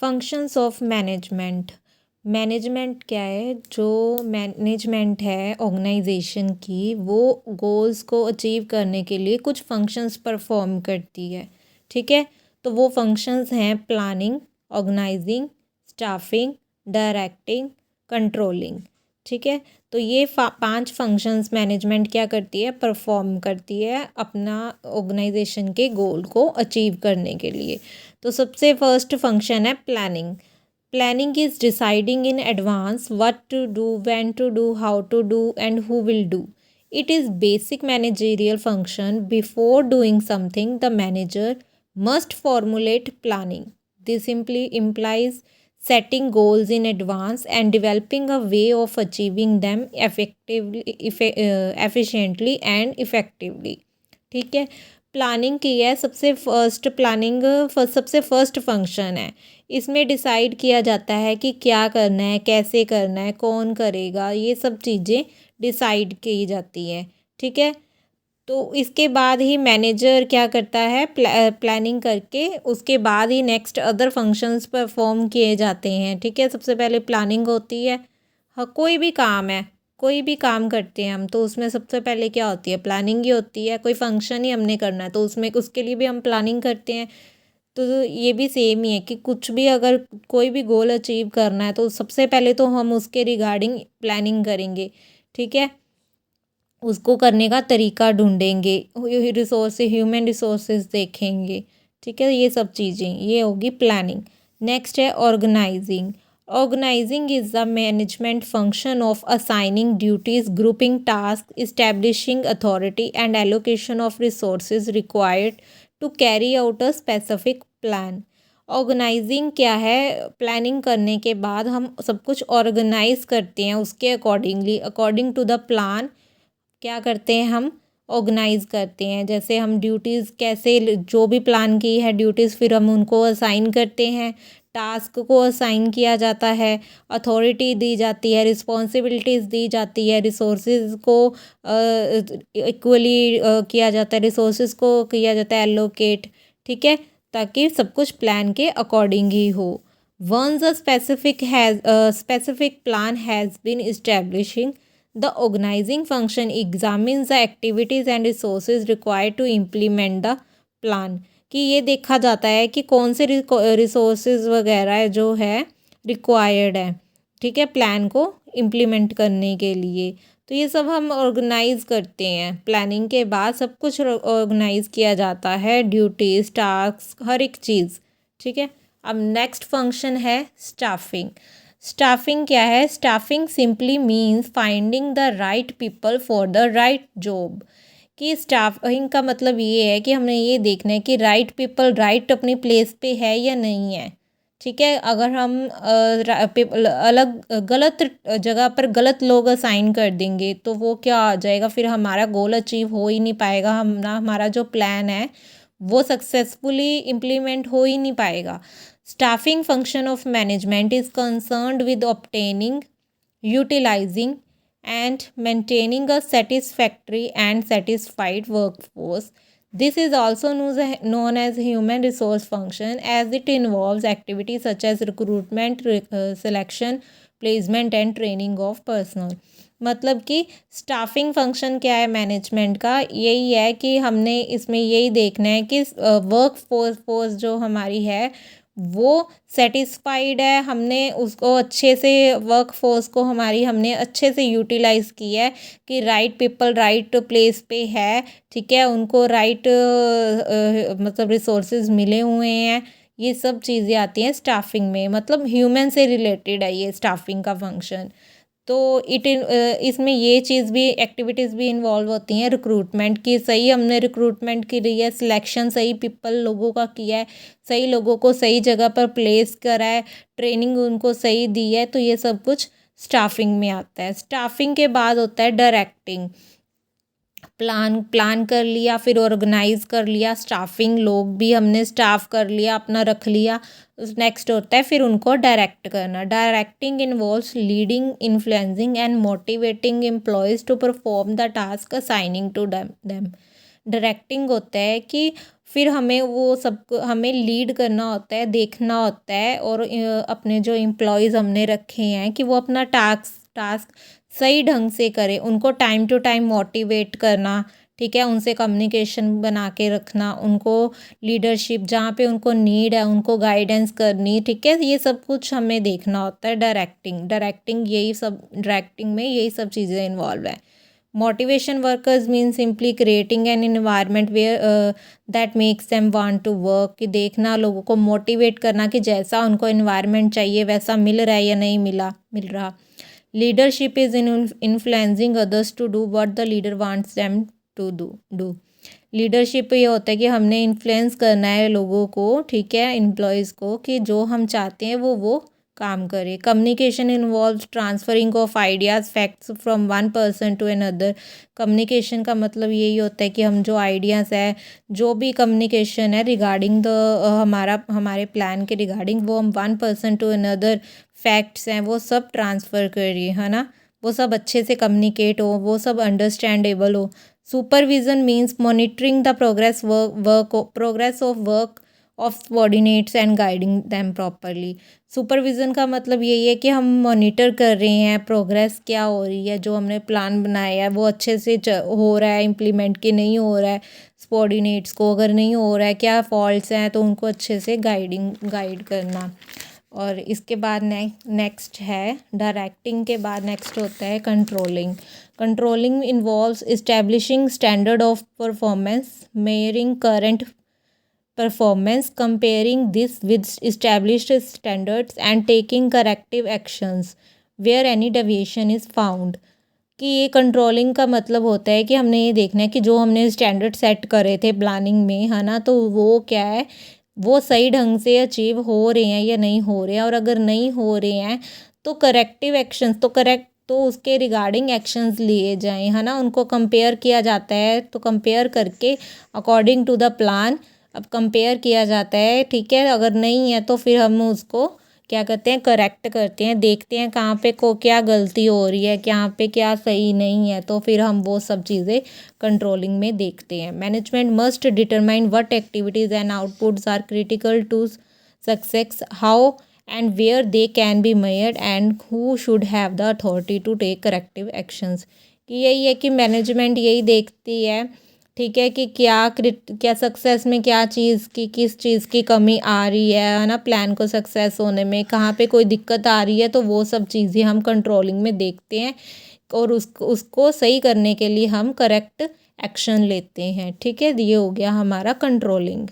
Functions of management. Management क्या है? जो मैनेजमेंट है ऑर्गेनाइजेशन की, वो गोल्स को अचीव करने के लिए कुछ फंक्शंस परफॉर्म करती है। ठीक है, तो वो फंक्शंस हैं planning, organizing, staffing, directing, controlling. ठीक है, तो ये 5 फंक्शंस मैनेजमेंट क्या करती है? परफॉर्म करती है अपना ऑर्गेनाइजेशन के गोल को अचीव करने के लिए। तो सबसे फर्स्ट फंक्शन है planning. Planning is deciding in advance what to do, when to do, how to do and who will do. It is basic managerial function. Before doing something the manager must formulate planning. This simply implies setting goals in advance and developing a way of achieving them efficiently and effectively. ठीक है, planning की है सबसे first. Planning सबसे first function है। इसमें decide किया जाता है कि क्या करना है, कैसे करना है, कौन करेगा, ये सब चीज़ें डिसाइड की जाती है। ठीक है, तो इसके बाद ही मैनेजर क्या करता है? प्लानिंग करके उसके बाद ही नेक्स्ट अदर फंक्शंस परफॉर्म किए जाते हैं। ठीक है, सबसे पहले प्लानिंग होती है। हाँ, कोई भी काम है, कोई भी काम करते हैं हम, तो उसमें सबसे पहले क्या होती है? प्लानिंग ही होती है। कोई फंक्शन ही हमने करना है तो उसमें उसके लिए भी हम प्लानिंग करते हैं। तो ये भी सेम ही है कि कुछ भी अगर कोई भी गोल अचीव करना है तो सबसे पहले तो हम उसके रिगार्डिंग प्लानिंग करेंगे। ठीक है, उसको करने का तरीका ढूंढेंगे, ह्यूमन रिसोर्सेज देखेंगे। ठीक है, ये सब चीज़ें, ये होगी प्लानिंग। नेक्स्ट है organizing. Organizing is the management function of assigning duties, grouping task, establishing authority and allocation of resources required to carry out a specific plan. Organizing क्या है? प्लानिंग करने के बाद हम सब कुछ ऑर्गेनाइज करते हैं उसके accordingly, according to the plan क्या करते हैं? हम ऑर्गेनाइज करते हैं। जैसे हम ड्यूटीज़ कैसे, जो भी प्लान की है ड्यूटीज़, फिर हम उनको असाइन करते हैं, टास्क को असाइन किया जाता है, अथॉरिटी दी जाती है, रिस्पॉन्सिबिलिटीज़ दी जाती है, रिसोर्सेज को इक्वली किया जाता है, रिसोर्सेज को किया जाता है एलोकेट। ठीक है, ताकि सब कुछ प्लान के अकॉर्डिंग ही हो। Once a specific plan has been establishing, the organizing function examines the activities and resources required to implement the plan। कि ये देखा जाता है कि कौन से रिसोर्सेज वगैरह जो है रिक्वायर्ड है। ठीक है, प्लान को इम्प्लीमेंट करने के लिए। तो ये सब हम ऑर्गेनाइज करते हैं। प्लानिंग के बाद सब कुछ ऑर्गेनाइज किया जाता है, ड्यूटीज, टास्क, हर एक चीज़। ठीक है, अब नेक्स्ट फंक्शन है स्टाफिंग। स्टाफिंग क्या है? Staffing simply means finding the right people for the right job. कि स्टाफिंग का मतलब ये है कि हमने ये देखना है कि राइट पीपल राइट अपनी प्लेस पे है या नहीं है। ठीक है, अगर हम गलत जगह पर गलत लोग असाइन कर देंगे तो वो क्या आ जाएगा? फिर हमारा गोल अचीव हो ही नहीं पाएगा, हम ना हमारा जो प्लान है वो सक्सेसफुली इम्प्लीमेंट हो ही नहीं पाएगा। Staffing function of management is concerned with obtaining, utilizing, and maintaining a satisfactory and satisfied workforce. This is also known as human resource function, as it involves activities such as recruitment, selection, placement and training of personnel। मतलब कि staffing function क्या है management का? यही है कि हमने इसमें यही देखना है कि वर्क फोर्स जो हमारी है वो सेटिस्फाइड है, हमने उसको अच्छे से वर्क फोर्स को हमने अच्छे से यूटिलाइज़ किया है कि राइट पीपल राइट प्लेस पे है। ठीक है, उनको राइट मतलब रिसोर्सेज मिले हुए हैं। ये सब चीज़ें आती हैं स्टाफिंग में, मतलब ह्यूमन से रिलेटेड है ये स्टाफिंग का फंक्शन। तो इसमें ये चीज़ भी, एक्टिविटीज़ भी इन्वॉल्व होती हैं रिक्रूटमेंट की। सही हमने रिक्रूटमेंट की रही है, सिलेक्शन सही पीपल लोगों का किया है, सही लोगों को सही जगह पर प्लेस करा है, ट्रेनिंग उनको सही दी है, तो ये सब कुछ स्टाफिंग में आता है। स्टाफिंग के बाद होता है डायरेक्टिंग। प्लान कर लिया, फिर ऑर्गेनाइज कर लिया, स्टाफिंग लोग भी हमने स्टाफ कर लिया, अपना रख लिया। नेक्स्ट होता है फिर उनको डायरेक्ट करना। Directing involves leading, influencing and motivating employees to perform the task assigning to them. Directing होता है कि फिर हमें वो सब हमें लीड करना होता है, देखना होता है और अपने जो एम्प्लॉयज़ हमने रखे हैं कि वो अपना टास्क सही ढंग से करें, उनको टाइम टू टाइम मोटिवेट करना, ठीक है, उनसे कम्युनिकेशन बना के रखना, उनको लीडरशिप जहाँ पे उनको नीड है उनको गाइडेंस करनी, ठीक है, ये सब कुछ हमें देखना होता है। डायरेक्टिंग में यही सब चीज़ें इन्वॉल्व है। Motivation workers mean simply creating an environment where that makes them want to work, कि देखना, लोगों को मोटिवेट करना कि जैसा उनको इन्वायरमेंट चाहिए वैसा मिल रहा है या नहीं मिल रहा। Leadership is influencing others to do what the leader wants them to do. Leadership ये होता है कि हमने इन्फ्लुएंस करना है लोगों को, ठीक है, एम्प्लॉयज़ को, कि जो हम चाहते हैं वो काम करे। Communication involves transferring of ideas facts from one person to another. Communication का मतलब यही होता है कि हम जो आइडियाज़ है, जो भी कम्युनिकेशन है रिगार्डिंग हमारे प्लान के रिगार्डिंग, वो हम one person to another, facts हैं वो सब ट्रांसफ़र करिए, है ना, वो सब अच्छे से कम्युनिकेट हो, वो सब अंडरस्टैंडेबल हो। Supervision means monitoring the progress of work of subordinates and guiding them properly. Supervision का मतलब यही है कि हम मॉनिटर कर रहे हैं प्रोग्रेस क्या हो रही है, जो हमने प्लान बनाया है वो अच्छे से हो रहा है इम्प्लीमेंट, कि नहीं हो रहा है, सबॉर्डिनेट्स को अगर नहीं हो रहा है, क्या फॉल्ट्स हैं, तो उनको अच्छे से गाइड करना। और इसके बाद नेक्स्ट है डायरेक्टिंग के बाद नेक्स्ट होता है controlling. Controlling involves establishing standard of performance, मेयरिंग current performance, comparing this with established standards and taking corrective actions where any deviation is found। कि ये कंट्रोलिंग का मतलब होता है कि हमने ये देखना है कि जो हमने स्टैंडर्ड सेट करे थे प्लानिंग में, है ना, तो वो क्या है, वो सही ढंग से अचीव हो रहे हैं या नहीं हो रहे हैं, और अगर नहीं हो रहे हैं तो करेक्टिव एक्शंस तो उसके रिगार्डिंग एक्शंस लिए जाएं, है ना, उनको कंपेयर किया जाता है, तो कंपेयर करके अकॉर्डिंग टू द प्लान अब कंपेयर किया जाता है, ठीक है, अगर नहीं है तो फिर हम उसको क्या करते हैं, करेक्ट करते हैं, देखते हैं कहाँ पे क्या गलती हो रही है, कहाँ पे क्या सही नहीं है, तो फिर हम वो सब चीज़ें कंट्रोलिंग में देखते हैं। Management must determine what activities and outputs are critical to success, how and where they can be measured and who should have the authority to take corrective actions. कि यही है कि मैनेजमेंट यही देखती है, ठीक है, कि क्या सक्सेस में क्या किस चीज़ की कमी आ रही है ना, प्लान को सक्सेस होने में कहाँ पे कोई दिक्कत आ रही है, तो वो सब चीज़ें हम कंट्रोलिंग में देखते हैं और उसको सही करने के लिए हम करेक्ट एक्शन लेते हैं, ठीक है, ये हो गया हमारा कंट्रोलिंग।